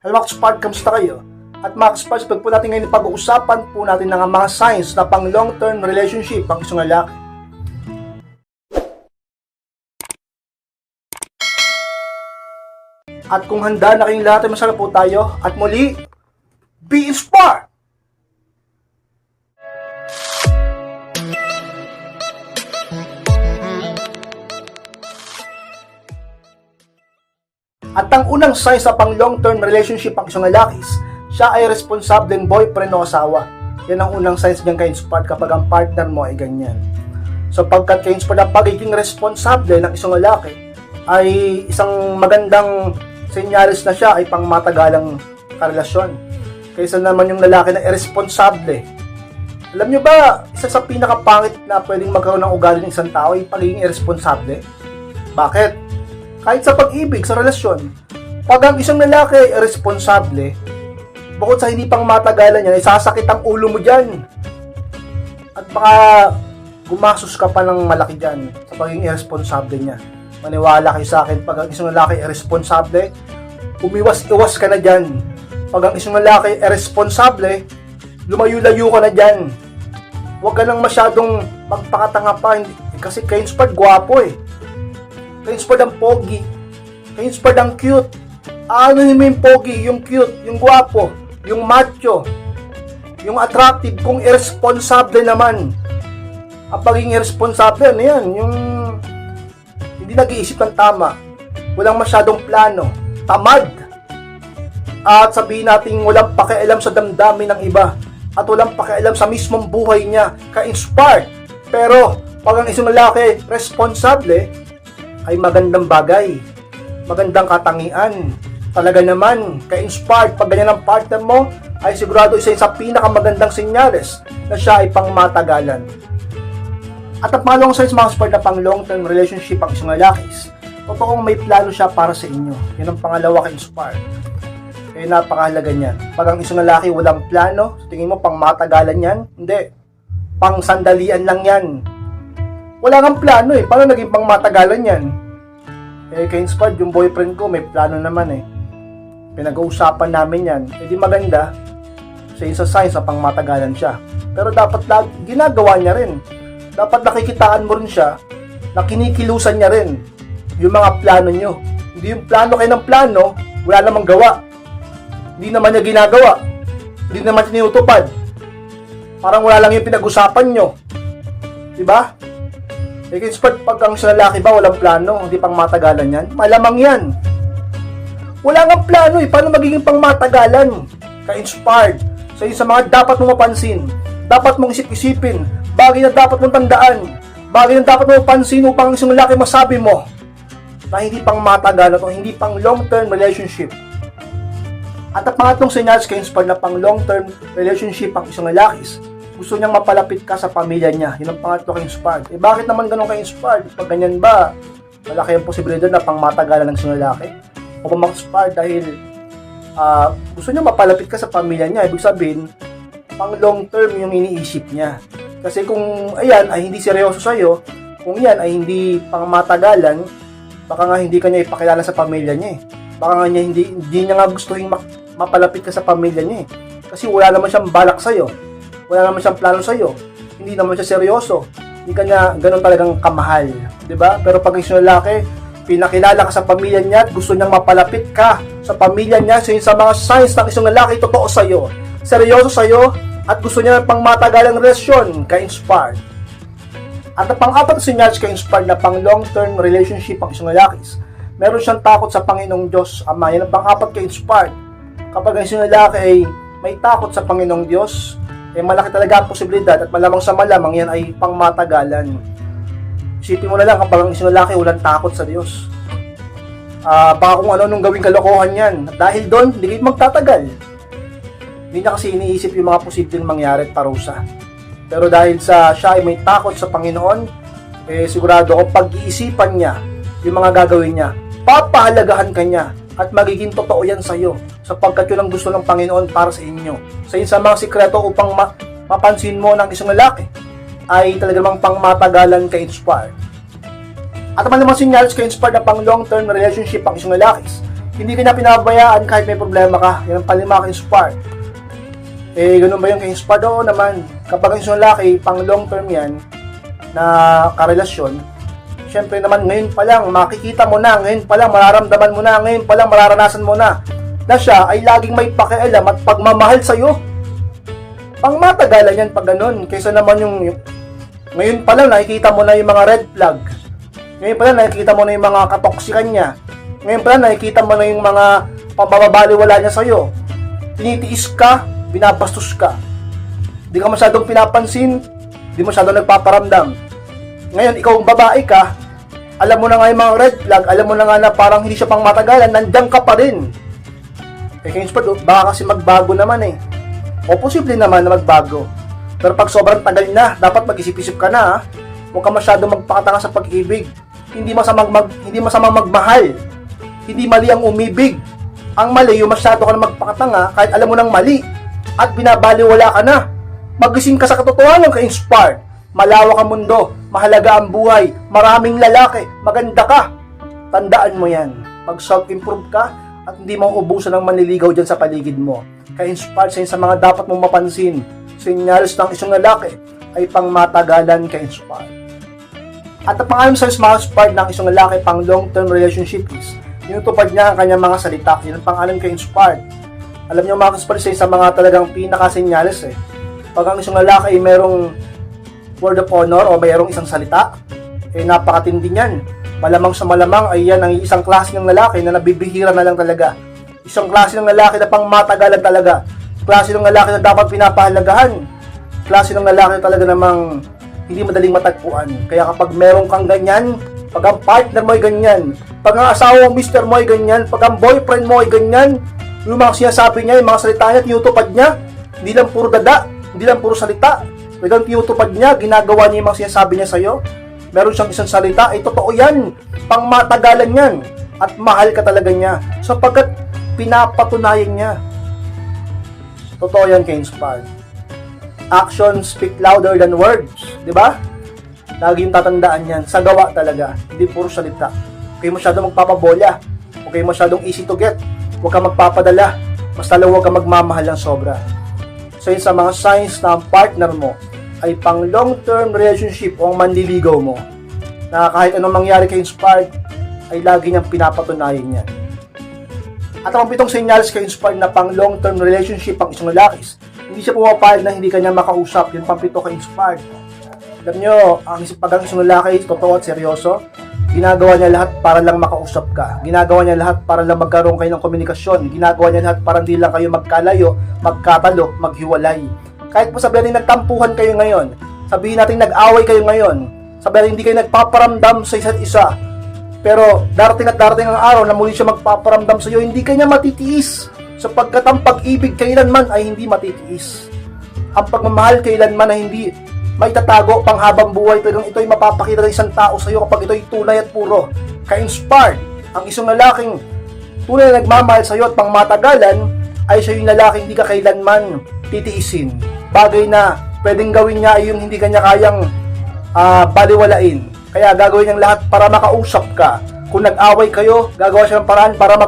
Hello mga Spark, kamusta kayo? At mga Spark, pag po natin ngayon pag-uusapan po natin ng mga signs na pang long-term relationship ang isang lalaki. At kung handa na kayong lahat, masarap po tayo. At muli, be inspired! At ang unang sign sa pang long-term relationship ang isang lalaki, siya ay responsableng boyfriend o asawa. Yan ang unang signs ng ka-inspired kapag ang partner mo ay ganyan. So pagkat ka-inspired ang pagiging responsable ng isang lalaki ay isang magandang senyales na siya ay pang matagalang karelasyon. Kaysa naman yung lalaki na irresponsable. Alam nyo ba, isa sa pinakapangit na pwedeng magkaroon ng ugali ng isang tao ay pagiging irresponsable? Bakit? Kahit sa pag-ibig, sa relasyon, pag ang isang lalaki ay responsable, bukod sa hindi pang matagalan niya, ay sasakit ang ulo mo dyan. At baka gumasos ka pa ng malaki dyan sa pagiging irresponsable niya. Maniwala kayo sa akin, pag ang isang lalaki ay responsable, umiwas-iwas ka na dyan. Pag ang isang lalaki ay responsable, lumayo-layo ka na dyan. Huwag ka lang masyadong magpakatanga pa, kasi ka-inspired gwapo eh. Ka-inspired ang pogi. Ka-inspired ang cute. Ano mo yung pogi, yung cute, yung gwapo, yung macho, yung attractive, kung irresponsable naman. Ang pagiging irresponsable, ano yan? Yung hindi nag-iisip ng tama. Walang masyadong plano. Tamad. At sabihin natin walang pakialam sa damdamin ng iba. At walang pakialam sa mismong buhay niya. Ka-inspired. Pero, pag ang isang lalaki responsable, ay magandang bagay, magandang katangian. Talaga naman, ka-inspired, pag ganyan ang partner mo, ay sigurado isa sa pinakamagandang senyales na siya ay pang matagalan. At ang pangalawang signs mga inspired na pang long-term relationship ang isang lalaki, totoong may plano siya para sa inyo. Yan ang pangalawa ka-inspired. Kaya napakahalaga niyan. Pag ang isang lalaki walang plano, sa tingin mo pang matagalan yan? Hindi. Pang sandalian lang yan. Wala kang plano eh. Paano naging pang matagalan yan? Eh, ka-inspired, yung boyfriend ko, may plano naman eh. Pinag-uusapan namin yan. Eh, di maganda. Sa signs na pang matagalan siya. Pero dapat ginagawa niya rin. Dapat nakikitaan mo rin siya na kinikilusan niya rin yung mga plano nyo. Hindi yung plano kayo ng plano, wala namang gawa. Hindi naman niya ginagawa. Hindi naman tinutupad. Parang wala lang yung pinag-usapan nyo. Diba? Ka-inspired, pag ang isang lalaki ba walang plano, hindi pang matagalan yan? Malamang yan. Wala nga plano eh. Paano magiging pang matagalan? Ka-inspired. So yun sa mga dapat mong mapansin, dapat mong isip-isipin, bagay na dapat mong tandaan, bagay na dapat mong mapansin upang ang isang lalaki masabi mo na hindi pang matagalan o hindi pang long-term relationship. At ang pangatlong senyales ka-inspired na pang long-term relationship ang isang lalaki, gusto niyang mapalapit ka sa pamilya niya. Yun ang pangatlo ka-inspired. Eh bakit naman ganun ka-inspired? Pag ganyan ba, malaki ang posibilidad na pang matagalan ng isang lalaki? O pa ma-inspired dahil gusto niya mapalapit ka sa pamilya niya. Ibig sabihin, pang long term yung iniisip niya. Kasi kung ayan ay hindi seryoso sa'yo, kung yan ay hindi pang matagalan, baka nga hindi ka niya ipakilala sa pamilya niya eh. Baka nga hindi niya nga gustuhin mapalapit ka sa pamilya niya eh. Kasi wala naman siyang balak sa'yo. Wala naman siyang plano sa'yo. Hindi naman siya seryoso. Hindi ka niya ganun talagang kamahal. Diba? Pero pag isang lalaki, pinakilala ka sa pamilya niya at gusto niyang mapalapit ka sa pamilya niya, so yun sa mga signs ng isang lalaki, totoo sa'yo. Seryoso sa'yo at gusto niya pang matagalang relasyon, ka-inspired. At ang pang-apat na senyales ka-inspired na pang long-term relationship ang isang lalaki, meron siyang takot sa Panginoong Diyos Ama. Yan ang pang-apat ka-inspired. Kapag ang isang lalaki ay may takot sa Panginoong Diyos, eh malaki talaga ang posibilidad at malamang sa malamang yan ay pang matagalan. Isipin mo na lang kapag ang isang lalaki walang takot sa Diyos. Baka kung ano nung gawing kalokohan yan. At dahil doon, hindi kayo magtatagal. Hindi niya kasi iniisip yung mga posibleng mangyari at parusa. Pero dahil sa siya ay may takot sa Panginoon, eh sigurado ako pag-iisipan niya yung mga gagawin niya. Papahalagahan ka niya at magiging totoo yan sa'yo. Sapagkat yun ang gusto ng Panginoon para sa inyo. Sa yun sa mga sikreto upang mapansin mo ng isang lalaki ay talaga namang pang matagalan ka-inspired. At naman senyales ka-inspired na pang long-term relationship ang isang lalaki, Hindi ka niya pinabayaan kahit may problema ka. Yan ang palima kay Spark. Ganun ba yung kay Spark? Oo naman. Kapag ang isang lalaki, pang long term yan, na karelasyon, syempre naman ngayon pa lang, makikita mo na, ngayon pa lang, mararamdaman mo na, ngayon pa lang, mararanasan mo na siya ay laging may pakialam at pagmamahal sa'yo. Pang matagalan yan pag ganun. Kaysa naman yung ngayon pa lang, nakikita mo na yung mga red flag. Ngayon pa lang, nakikita mo na yung mga katoksikan niya. Ngayon pa lang, nakikita mo na yung mga pambabaliwala niya sa'yo. Tinitiis ka, binabastos ka. Hindi ka masyadong pinapansin, hindi masyadong nagpaparamdam. Ngayon, ikaw ang babae ka, alam mo na nga yung mga red flag, alam mo na nga na parang hindi siya pang matagalan, nandiyan ka pa rin. Kaya baka kasi magbago naman eh. O posible naman na magbago. Pero pag sobrang tagal na, dapat mag-isip-isip ka na. Huwag ka masyadong magpakatanga sa pag-ibig. Hindi masamang magmahal. Hindi mali ang umibig. Ang mali, yung masyado ka na magpakatanga kahit alam mo nang mali at binabaliwala ka na. Magising ka sa katotohanan, ka-inspired. Malawak ang mundo, mahalaga ang buhay, maraming lalaki, maganda ka. Tandaan mo yan. Pag self-improve ka at hindi mo ubusan ng manliligaw dyan sa paligid mo. Ka-inspired sa mga dapat mong mapansin. Senyales ng isang lalaki ay pang matagalan, ka-inspired. At ang pangalan sa mga inspired ng isang lalaki pang long-term relationship is tinutupad niya ang kanyang mga salita. Yan ang pangalan ka-inspired. Alam niyo mga ka-inspired sa mga talagang pinaka-senyales eh. Pag ang isang lalaki ay merong word of honor o mayroong isang salita, napakatindi niyan. Malamang sa malamang ay yan ang isang klase ng lalaki na nabibihira na lang talaga. Isang klase ng lalaki na pang matagalan talaga. Klase ng lalaki na dapat pinapahalagahan. Klase ng lalaki na talaga namang hindi madaling matagpuan. Kaya kapag meron kang ganyan, pag ang partner mo ay ganyan, pag ang asawa mo, mister mo ay ganyan, pag ang boyfriend mo ay ganyan, yung mga sinasabi niya, yung mga salita niya, tinutupad niya, hindi lang puro dada, hindi lang puro salita, talagang tinutupad niya, ginagawa niya yung mga sinasabi niya sa'yo, meron siyang isang salita, totoo yan, pang matagalan yan, at mahal ka talaga niya, sapagkat pinapatunayan niya. Totoo yan, ka-inspired. Actions speak louder than words, di ba? Lagi yung tatandaan yan, sa gawa talaga, hindi puro salita. Huwag kayo masyadong magpapabola, huwag kayo masyadong easy to get, huwag ka magpapadala, basta lang huwag ka magmamahal ng sobra. So yun sa mga signs na ang partner mo ay pang long-term relationship o ang manliligaw mo, na kahit anong mangyari kay inspired, ay lagi niyang pinapatunayan yan. At ang pitong senyales kay inspired na pang long-term relationship ang isang lalaki, hindi siya pumapayag na hindi kanya makausap. Yun pang pito kay inspired. Alam nyo, pag ang isang lalaki totoo at seryoso, ginagawa niya lahat para lang makausap ka. Ginagawa niya lahat para lang magkaroon kayo ng komunikasyon. Ginagawa niya lahat para hindi lang kayo magkalayo, magkatalo, maghiwalay. Kahit po sabihin natin nagtampuhan kayo ngayon, sabihin natin nag-away kayo ngayon, sabihin hindi kayo nagpaparamdam sa isa't isa, pero darating at darating ang araw na muli siya magpaparamdam sa iyo, hindi kanya matitiis. Sapagkat ang pag-ibig kailanman ay hindi matitiis. Ang pagmamahal kailanman ay hindi may tatago pang habang buhay. Pero ito ay mapapakita ng isang tao sa iyo kapag ito ay tunay at puro. Ka-inspired, ang isang lalaking tunay na nagmamahal sa iyo at pang matagalan ay siya yung lalaking hindi ka kailanman titiisin. Bagay na pwedeng gawin niya ay yung hindi kanya kayang baliwalain. Kaya gagawin niyang lahat para makausap ka. Kung nag-away kayo, gagawa siya ng paraan para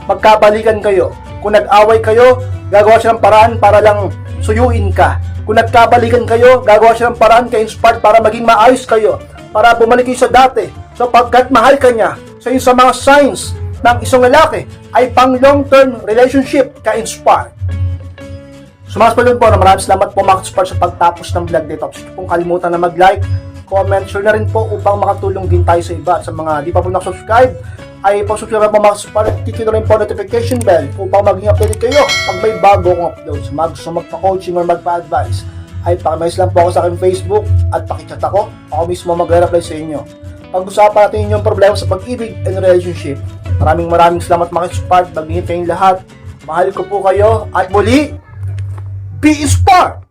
magkabalikan kayo. Kung nag-away kayo, gagawa siya ng paraan para lang suyuin ka. Kung nagkabalikan kayo, gagawa siya ng paraan ka-inspired para maging maayos kayo, para bumalik kayo sa dati. So pagkat mahal ka niya, so yun sa mga signs ng isang lalaki ay pang long-term relationship ka-inspired. Sumasapalan po na maraming salamat po mga ka-inspired sa pagtapos ng vlog dito. Huwag pong kalimutan na mag-like, comment, share na rin po upang makatulong din tayo sa iba. Sa mga di pa po nakasubscribe, ay pag-subscribe po mga ka-inspired, kikita rin po notification bell upang maging updated kayo pag may bago kong uploads. Gusto magpa-coaching or magpa-advise, ay pakimais lang po ako sa aking Facebook at pakichat ako mismo magre-reply sa inyo. Pag-usapan natin yung problema sa pag-ibig and relationship. Maraming salamat mga ka-inspired. Mag-ingat kayong lahat. Mahal ko po kayo at muli, be inspired!